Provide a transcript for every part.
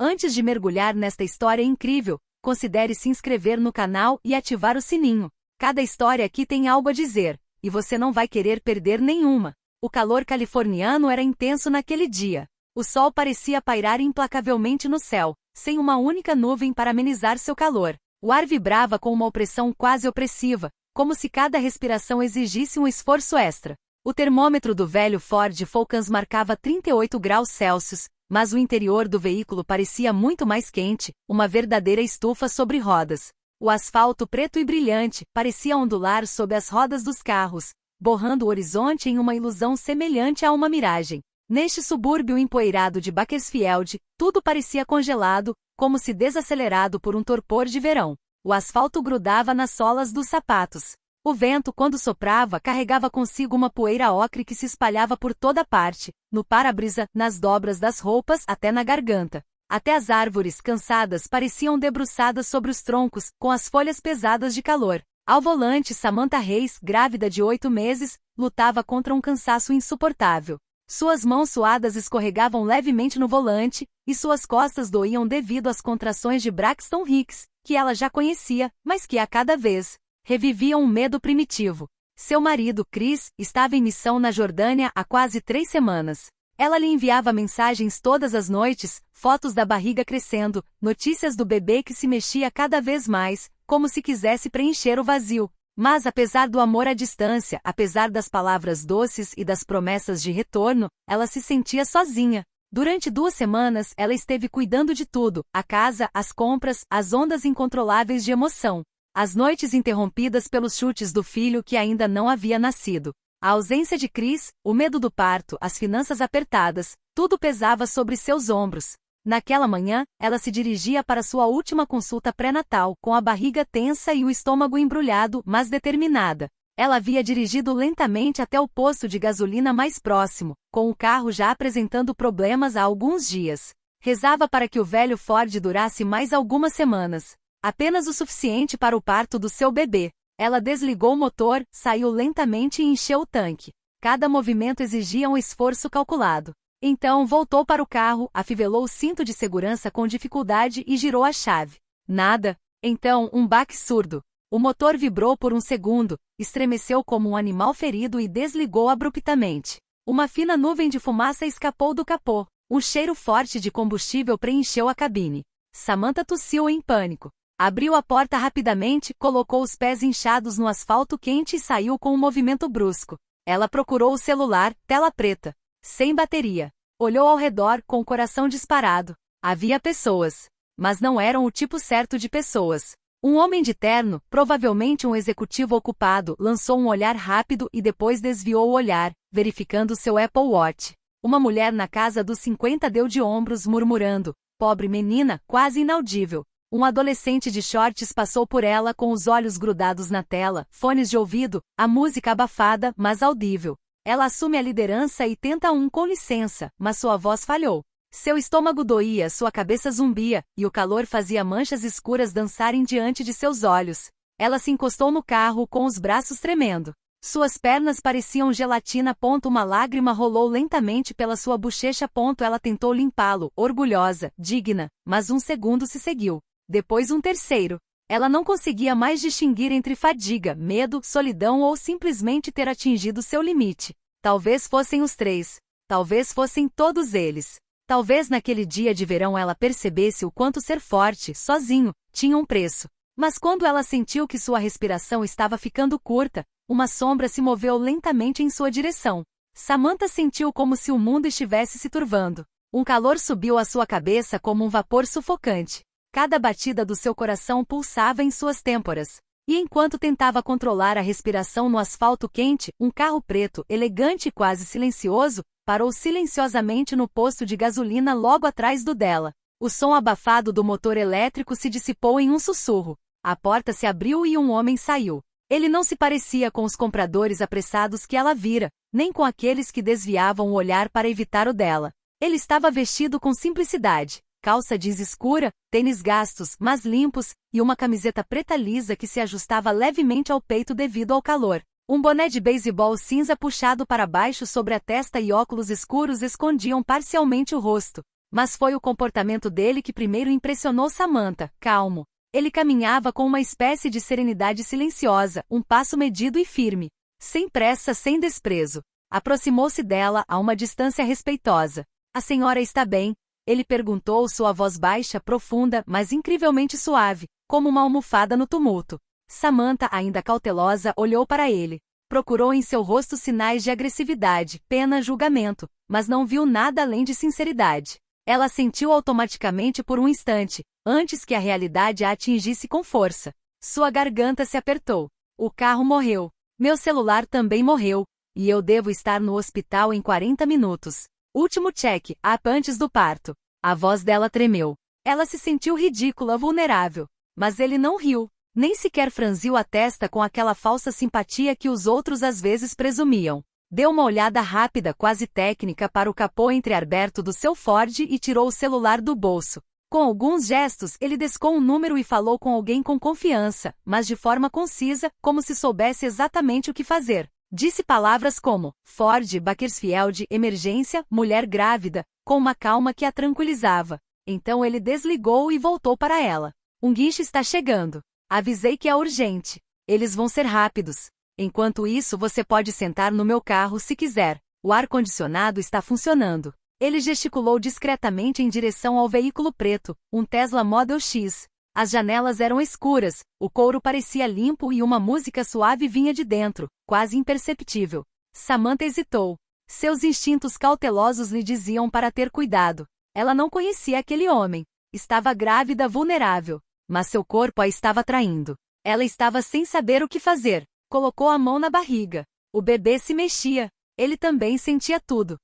Antes de mergulhar nesta história incrível, considere se inscrever no canal e ativar o sininho. Cada história aqui tem algo a dizer, e você não vai querer perder nenhuma. O calor californiano era intenso naquele dia. O sol parecia pairar implacavelmente no céu, sem uma única nuvem para amenizar seu calor. O ar vibrava com uma opressão quase opressiva, como se cada respiração exigisse um esforço extra. O termômetro do velho Ford Focus marcava 38 graus Celsius, mas o interior do veículo parecia muito mais quente, uma verdadeira estufa sobre rodas. O asfalto preto e brilhante parecia ondular sob as rodas dos carros, borrando o horizonte em uma ilusão semelhante a uma miragem. Neste subúrbio empoeirado de Bakersfield, tudo parecia congelado, como se desacelerado por um torpor de verão. O asfalto grudava nas solas dos sapatos. O vento, quando soprava, carregava consigo uma poeira ocre que se espalhava por toda parte, no para-brisa, nas dobras das roupas, até na garganta. Até as árvores, cansadas, pareciam debruçadas sobre os troncos, com as folhas pesadas de calor. Ao volante, Samantha Reis, grávida de 8 meses, lutava contra um cansaço insuportável. Suas mãos suadas escorregavam levemente no volante, e suas costas doíam devido às contrações de Braxton Hicks, que ela já conhecia, mas que a cada vez reviviam um medo primitivo. Seu marido, Chris, estava em missão na Jordânia há quase 3 semanas. Ela lhe enviava mensagens todas as noites, fotos da barriga crescendo, notícias do bebê que se mexia cada vez mais, como se quisesse preencher o vazio. Mas apesar do amor à distância, apesar das palavras doces e das promessas de retorno, ela se sentia sozinha. Durante 2 semanas, ela esteve cuidando de tudo, a casa, as compras, as ondas incontroláveis de emoção. As noites interrompidas pelos chutes do filho que ainda não havia nascido. A ausência de Chris, o medo do parto, as finanças apertadas, tudo pesava sobre seus ombros. Naquela manhã, ela se dirigia para sua última consulta pré-natal, com a barriga tensa e o estômago embrulhado, mas determinada. Ela havia dirigido lentamente até o posto de gasolina mais próximo, com o carro já apresentando problemas há alguns dias. Rezava para que o velho Ford durasse mais algumas semanas. Apenas o suficiente para o parto do seu bebê. Ela desligou o motor, saiu lentamente e encheu o tanque. Cada movimento exigia um esforço calculado. Então voltou para o carro, afivelou o cinto de segurança com dificuldade e girou a chave. Nada. Então, um baque surdo. O motor vibrou por um segundo, estremeceu como um animal ferido e desligou abruptamente. Uma fina nuvem de fumaça escapou do capô. Um cheiro forte de combustível preencheu a cabine. Samantha tossiu em pânico. Abriu a porta rapidamente, colocou os pés inchados no asfalto quente e saiu com um movimento brusco. Ela procurou o celular, tela preta. Sem bateria. Olhou ao redor, com o coração disparado. Havia pessoas. Mas não eram o tipo certo de pessoas. Um homem de terno, provavelmente um executivo ocupado, lançou um olhar rápido e depois desviou o olhar, verificando seu Apple Watch. Uma mulher na casa dos 50 deu de ombros murmurando. Pobre menina, quase inaudível. Um adolescente de shorts passou por ela com os olhos grudados na tela, fones de ouvido, a música abafada, mas audível. Ela assume a liderança e tenta com licença, mas sua voz falhou. Seu estômago doía, sua cabeça zumbia, e o calor fazia manchas escuras dançarem diante de seus olhos. Ela se encostou no carro com os braços tremendo. Suas pernas pareciam gelatina. Uma lágrima rolou lentamente pela sua bochecha. Ela tentou limpá-lo, orgulhosa, digna, mas um segundo se seguiu. Depois um terceiro. Ela não conseguia mais distinguir entre fadiga, medo, solidão ou simplesmente ter atingido seu limite. Talvez fossem os 3. Talvez fossem todos eles. Talvez naquele dia de verão ela percebesse o quanto ser forte, sozinho, tinha um preço. Mas quando ela sentiu que sua respiração estava ficando curta, uma sombra se moveu lentamente em sua direção. Samantha sentiu como se o mundo estivesse se turvando. Um calor subiu à sua cabeça como um vapor sufocante. Cada batida do seu coração pulsava em suas têmporas. E enquanto tentava controlar a respiração no asfalto quente, um carro preto, elegante e quase silencioso, parou silenciosamente no posto de gasolina logo atrás do dela. O som abafado do motor elétrico se dissipou em um sussurro. A porta se abriu e um homem saiu. Ele não se parecia com os compradores apressados que ela vira, nem com aqueles que desviavam o olhar para evitar o dela. Ele estava vestido com simplicidade. Calça jeans escura, tênis gastos, mas limpos, e uma camiseta preta lisa que se ajustava levemente ao peito devido ao calor. Um boné de beisebol cinza puxado para baixo sobre a testa e óculos escuros escondiam parcialmente o rosto. Mas foi o comportamento dele que primeiro impressionou Samantha, calmo. Ele caminhava com uma espécie de serenidade silenciosa, um passo medido e firme. Sem pressa, sem desprezo. Aproximou-se dela a uma distância respeitosa. A senhora está bem? Ele perguntou, sua voz baixa, profunda, mas incrivelmente suave, como uma almofada no tumulto. Samantha, ainda cautelosa, olhou para ele. Procurou em seu rosto sinais de agressividade, pena, julgamento, mas não viu nada além de sinceridade. Ela sentiu automaticamente por um instante, antes que a realidade a atingisse com força. Sua garganta se apertou. O carro morreu. Meu celular também morreu. E eu devo estar no hospital em 40 minutos. Último check-up antes do parto. A voz dela tremeu. Ela se sentiu ridícula, vulnerável. Mas ele não riu. Nem sequer franziu a testa com aquela falsa simpatia que os outros às vezes presumiam. Deu uma olhada rápida, quase técnica, para o capô entreaberto do seu Ford e tirou o celular do bolso. Com alguns gestos, ele descou um número e falou com alguém com confiança, mas de forma concisa, como se soubesse exatamente o que fazer. Disse palavras como Ford, Bakersfield, emergência, mulher grávida, com uma calma que a tranquilizava. Então ele desligou e voltou para ela. Um guincho está chegando. Avisei que é urgente. Eles vão ser rápidos. Enquanto isso, você pode sentar no meu carro se quiser. O ar-condicionado está funcionando. Ele gesticulou discretamente em direção ao veículo preto, um Tesla Model X. As janelas eram escuras, o couro parecia limpo e uma música suave vinha de dentro, quase imperceptível. Samantha hesitou. Seus instintos cautelosos lhe diziam para ter cuidado. Ela não conhecia aquele homem. Estava grávida, vulnerável. Mas seu corpo a estava traindo. Ela estava sem saber o que fazer. Colocou a mão na barriga. O bebê se mexia. Ele também sentia tudo.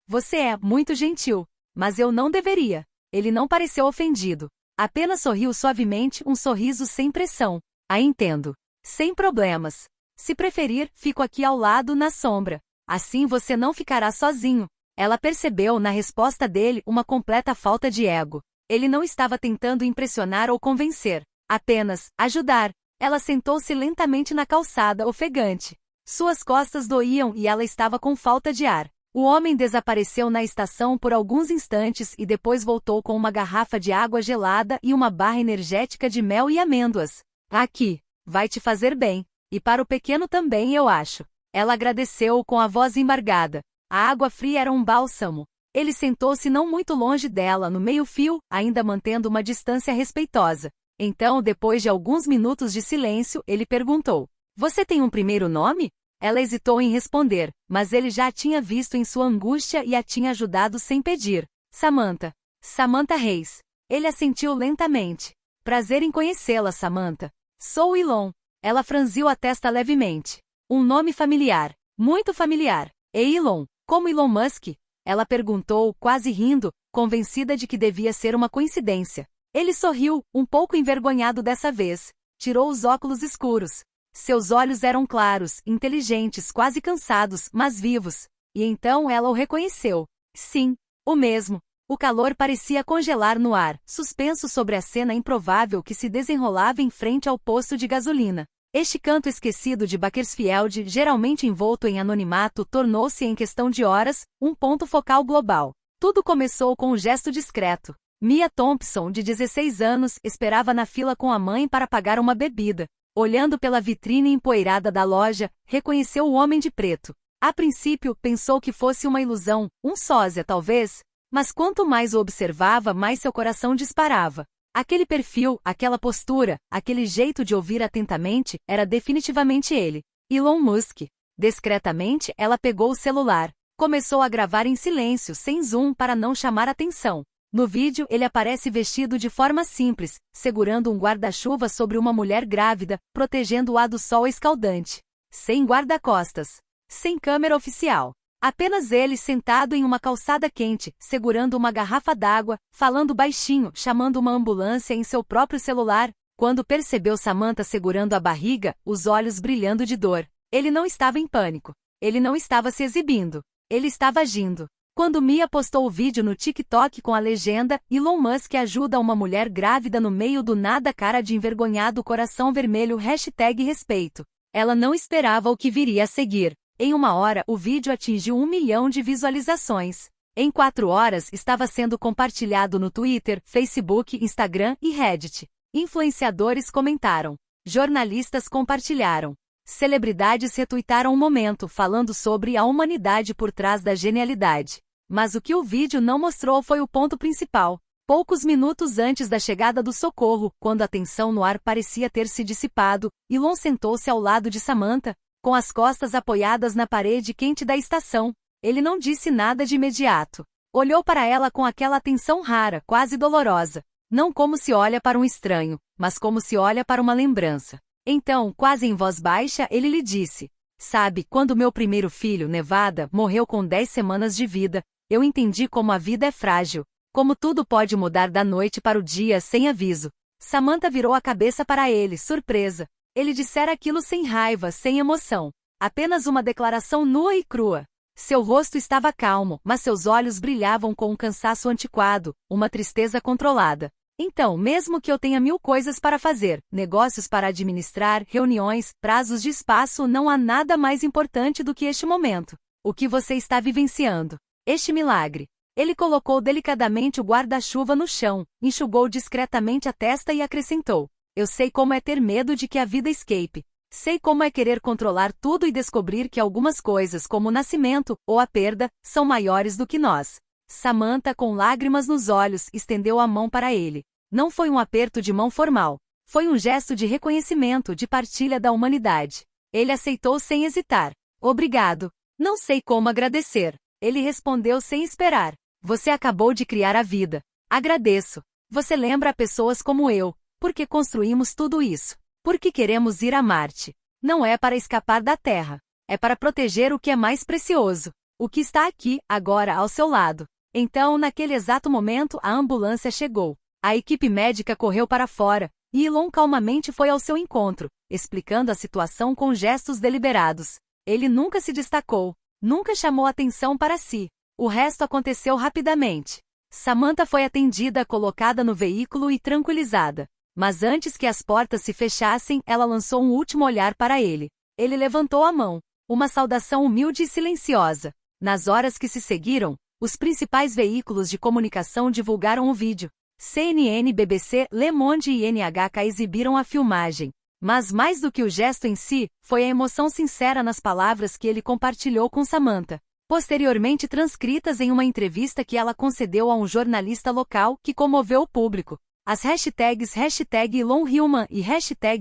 Você é muito gentil, mas eu não deveria. Ele não pareceu ofendido. Apenas sorriu suavemente, um sorriso sem pressão. A entendo. Sem problemas. Se preferir, fico aqui ao lado na sombra. Assim você não ficará sozinho. Ela percebeu na resposta dele uma completa falta de ego. Ele não estava tentando impressionar ou convencer. Apenas ajudar. Ela sentou-se lentamente na calçada, ofegante. Suas costas doíam e ela estava com falta de ar. O homem desapareceu na estação por alguns instantes e depois voltou com uma garrafa de água gelada e uma barra energética de mel e amêndoas. Aqui. Vai te fazer bem. E para o pequeno também, eu acho. Ela agradeceu com a voz embargada. A água fria era um bálsamo. Ele sentou-se não muito longe dela, no meio-fio, ainda mantendo uma distância respeitosa. Então, depois de alguns minutos de silêncio, ele perguntou: Você tem um primeiro nome? Ela hesitou em responder, mas ele já a tinha visto em sua angústia e a tinha ajudado sem pedir. Samantha. Samantha Reis. Ele assentiu lentamente. Prazer em conhecê-la, Samantha. Sou Elon. Ela franziu a testa levemente. Um nome familiar. Muito familiar. E Elon. Como Elon Musk? Ela perguntou, quase rindo, convencida de que devia ser uma coincidência. Ele sorriu, um pouco envergonhado dessa vez. Tirou os óculos escuros. Seus olhos eram claros, inteligentes, quase cansados, mas vivos. E então ela o reconheceu. Sim, o mesmo. O calor parecia congelar no ar, suspenso sobre a cena improvável que se desenrolava em frente ao posto de gasolina. Este canto esquecido de Bakersfield, geralmente envolto em anonimato, tornou-se, em questão de horas, um ponto focal global. Tudo começou com um gesto discreto. Mia Thompson, de 16 anos, esperava na fila com a mãe para pagar uma bebida. Olhando pela vitrine empoeirada da loja, reconheceu o homem de preto. A princípio, pensou que fosse uma ilusão, um sósia talvez, mas quanto mais o observava, mais seu coração disparava. Aquele perfil, aquela postura, aquele jeito de ouvir atentamente, era definitivamente ele. Elon Musk. Discretamente, ela pegou o celular. Começou a gravar em silêncio, sem zoom para não chamar atenção. No vídeo, ele aparece vestido de forma simples, segurando um guarda-chuva sobre uma mulher grávida, protegendo-a do sol escaldante. Sem guarda-costas. Sem câmera oficial. Apenas ele sentado em uma calçada quente, segurando uma garrafa d'água, falando baixinho, chamando uma ambulância em seu próprio celular. Quando percebeu Samantha segurando a barriga, os olhos brilhando de dor. Ele não estava em pânico. Ele não estava se exibindo. Ele estava agindo. Quando Mia postou o vídeo no TikTok com a legenda, Elon Musk ajuda uma mulher grávida no meio do nada, cara de envergonhado, coração vermelho, #respeito. Ela não esperava o que viria a seguir. Em uma hora, o vídeo atingiu 1 milhão de visualizações. Em 4 horas estava sendo compartilhado no Twitter, Facebook, Instagram e Reddit. Influenciadores comentaram. Jornalistas compartilharam. Celebridades retuitaram o momento falando sobre a humanidade por trás da genialidade. Mas o que o vídeo não mostrou foi o ponto principal. Poucos minutos antes da chegada do socorro, quando a tensão no ar parecia ter se dissipado, Elon sentou-se ao lado de Samantha, com as costas apoiadas na parede quente da estação. Ele não disse nada de imediato. Olhou para ela com aquela atenção rara, quase dolorosa. Não como se olha para um estranho, mas como se olha para uma lembrança. Então, quase em voz baixa, ele lhe disse: "Sabe, quando meu primeiro filho, Nevada, morreu com 10 semanas de vida, eu entendi como a vida é frágil. Como tudo pode mudar da noite para o dia sem aviso." Samantha virou a cabeça para ele, surpresa. Ele dissera aquilo sem raiva, sem emoção. Apenas uma declaração nua e crua. Seu rosto estava calmo, mas seus olhos brilhavam com um cansaço antiquado, uma tristeza controlada. "Então, mesmo que eu tenha 1000 coisas para fazer, negócios para administrar, reuniões, prazos de espaço, não há nada mais importante do que este momento. O que você está vivenciando. Este milagre." Ele colocou delicadamente o guarda-chuva no chão, enxugou discretamente a testa e acrescentou: "Eu sei como é ter medo de que a vida escape. Sei como é querer controlar tudo e descobrir que algumas coisas, como o nascimento, ou a perda, são maiores do que nós." Samantha, com lágrimas nos olhos, estendeu a mão para ele. Não foi um aperto de mão formal. Foi um gesto de reconhecimento, de partilha da humanidade. Ele aceitou sem hesitar. "Obrigado. Não sei como agradecer." Ele respondeu sem esperar. "Você acabou de criar a vida. Agradeço. Você lembra pessoas como eu. Porque construímos tudo isso. Porque queremos ir a Marte. Não é para escapar da Terra. É para proteger o que é mais precioso. O que está aqui, agora, ao seu lado." Então, naquele exato momento, a ambulância chegou. A equipe médica correu para fora, e Elon calmamente foi ao seu encontro, explicando a situação com gestos deliberados. Ele nunca se destacou, nunca chamou atenção para si. O resto aconteceu rapidamente. Samantha foi atendida, colocada no veículo e tranquilizada. Mas antes que as portas se fechassem, ela lançou um último olhar para ele. Ele levantou a mão. Uma saudação humilde e silenciosa. Nas horas que se seguiram, os principais veículos de comunicação divulgaram o vídeo. CNN, BBC, Le Monde e NHK exibiram a filmagem. Mas mais do que o gesto em si, foi a emoção sincera nas palavras que ele compartilhou com Samantha. Posteriormente transcritas em uma entrevista que ela concedeu a um jornalista local, que comoveu o público. As hashtags #ElonHuman e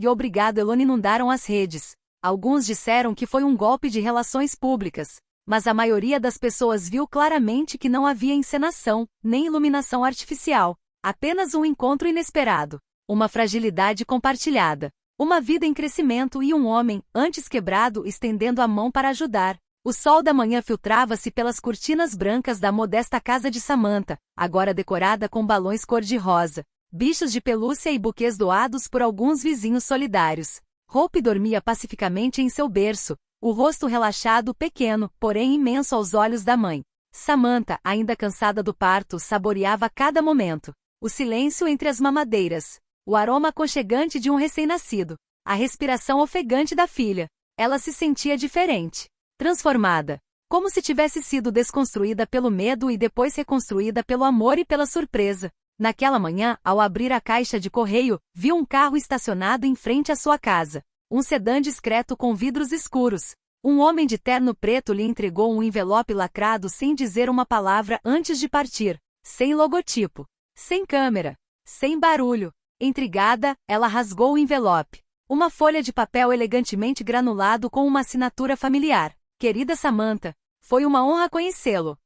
#ObrigadoElon inundaram as redes. Alguns disseram que foi um golpe de relações públicas. Mas a maioria das pessoas viu claramente que não havia encenação, nem iluminação artificial. Apenas um encontro inesperado. Uma fragilidade compartilhada. Uma vida em crescimento e um homem, antes quebrado, estendendo a mão para ajudar. O sol da manhã filtrava-se pelas cortinas brancas da modesta casa de Samantha, agora decorada com balões cor-de-rosa, bichos de pelúcia e buquês doados por alguns vizinhos solidários. Hope dormia pacificamente em seu berço, o rosto relaxado, pequeno, porém imenso aos olhos da mãe. Samantha, ainda cansada do parto, saboreava cada momento. O silêncio entre as mamadeiras. O aroma aconchegante de um recém-nascido. A respiração ofegante da filha. Ela se sentia diferente. Transformada. Como se tivesse sido desconstruída pelo medo e depois reconstruída pelo amor e pela surpresa. Naquela manhã, ao abrir a caixa de correio, viu um carro estacionado em frente à sua casa. Um sedã discreto com vidros escuros. Um homem de terno preto lhe entregou um envelope lacrado sem dizer uma palavra antes de partir. Sem logotipo. Sem câmera. Sem barulho. Intrigada, ela rasgou o envelope. Uma folha de papel elegantemente granulado com uma assinatura familiar. "Querida Samantha, foi uma honra conhecê-lo.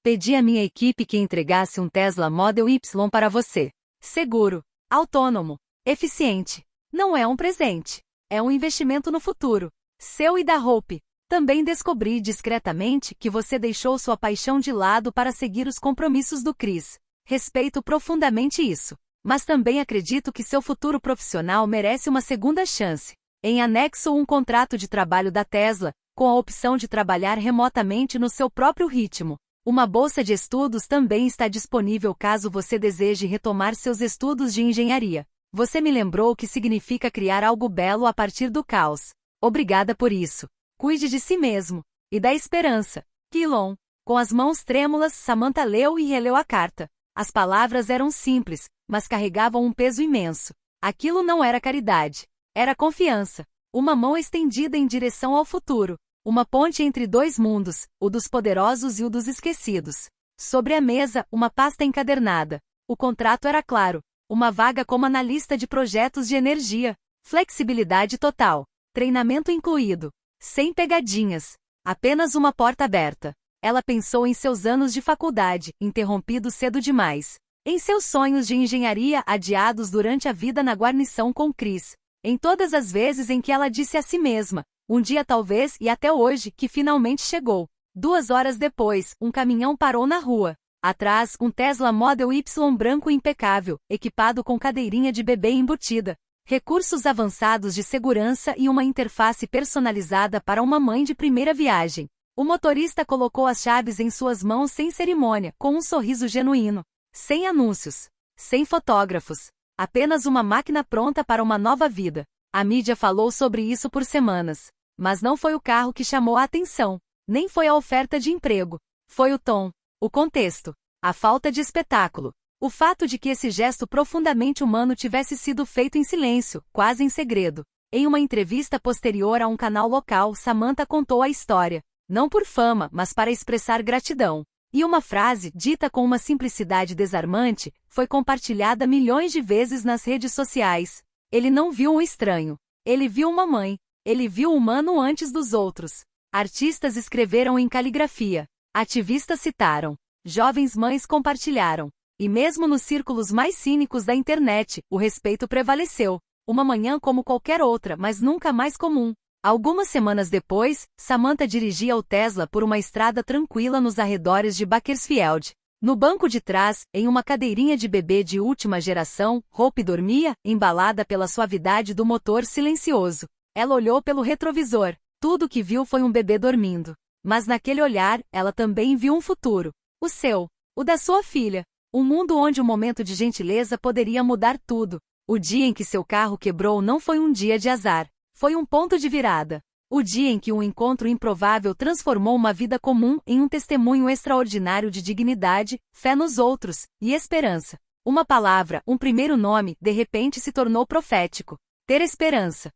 Pedi à minha equipe que entregasse um Tesla Model Y para você. Seguro, autônomo, eficiente. Não é um presente. É um investimento no futuro. Seu e da Hope. Também descobri discretamente que você deixou sua paixão de lado para seguir os compromissos do Chris. Respeito profundamente isso. Mas também acredito que seu futuro profissional merece uma segunda chance. Em anexo um contrato de trabalho da Tesla, com a opção de trabalhar remotamente no seu próprio ritmo. Uma bolsa de estudos também está disponível caso você deseje retomar seus estudos de engenharia. Você me lembrou o que significa criar algo belo a partir do caos. Obrigada por isso. Cuide de si mesmo. E da esperança. Elon. Com as mãos trêmulas, Samantha leu e releu a carta. As palavras eram simples, mas carregavam um peso imenso. Aquilo não era caridade. Era confiança. Uma mão estendida em direção ao futuro. Uma ponte entre dois mundos, o dos poderosos e o dos esquecidos. Sobre a mesa, uma pasta encadernada. O contrato era claro. Uma vaga como analista de projetos de energia. Flexibilidade total. Treinamento incluído. Sem pegadinhas. Apenas uma porta aberta. Ela pensou em seus anos de faculdade, interrompidos cedo demais. Em seus sonhos de engenharia adiados durante a vida na guarnição com Chris. Em todas as vezes em que ela disse a si mesma, um dia talvez e até hoje, que finalmente chegou. 2 horas depois, um caminhão parou na rua. Atrás, um Tesla Model Y branco impecável, equipado com cadeirinha de bebê embutida. Recursos avançados de segurança e uma interface personalizada para uma mãe de primeira viagem. O motorista colocou as chaves em suas mãos sem cerimônia, com um sorriso genuíno. Sem anúncios. Sem fotógrafos. Apenas uma máquina pronta para uma nova vida. A mídia falou sobre isso por semanas. Mas não foi o carro que chamou a atenção. Nem foi a oferta de emprego. Foi o tom. O contexto. A falta de espetáculo. O fato de que esse gesto profundamente humano tivesse sido feito em silêncio, quase em segredo. Em uma entrevista posterior a um canal local, Samantha contou a história. Não por fama, mas para expressar gratidão. E uma frase, dita com uma simplicidade desarmante, foi compartilhada milhões de vezes nas redes sociais. Ele não viu um estranho. Ele viu uma mãe. Ele viu o humano antes dos outros. Artistas escreveram em caligrafia. Ativistas citaram. Jovens mães compartilharam. E mesmo nos círculos mais cínicos da internet, o respeito prevaleceu. Uma manhã como qualquer outra, mas nunca mais comum. Algumas semanas depois, Samantha dirigia o Tesla por uma estrada tranquila nos arredores de Bakersfield. No banco de trás, em uma cadeirinha de bebê de última geração, Hope dormia, embalada pela suavidade do motor silencioso. Ela olhou pelo retrovisor. Tudo o que viu foi um bebê dormindo. Mas naquele olhar, ela também viu um futuro. O seu. O da sua filha. Um mundo onde um momento de gentileza poderia mudar tudo. O dia em que seu carro quebrou não foi um dia de azar. Foi um ponto de virada. O dia em que um encontro improvável transformou uma vida comum em um testemunho extraordinário de dignidade, fé nos outros, e esperança. Uma palavra, um primeiro nome, de repente se tornou profético. Ter esperança.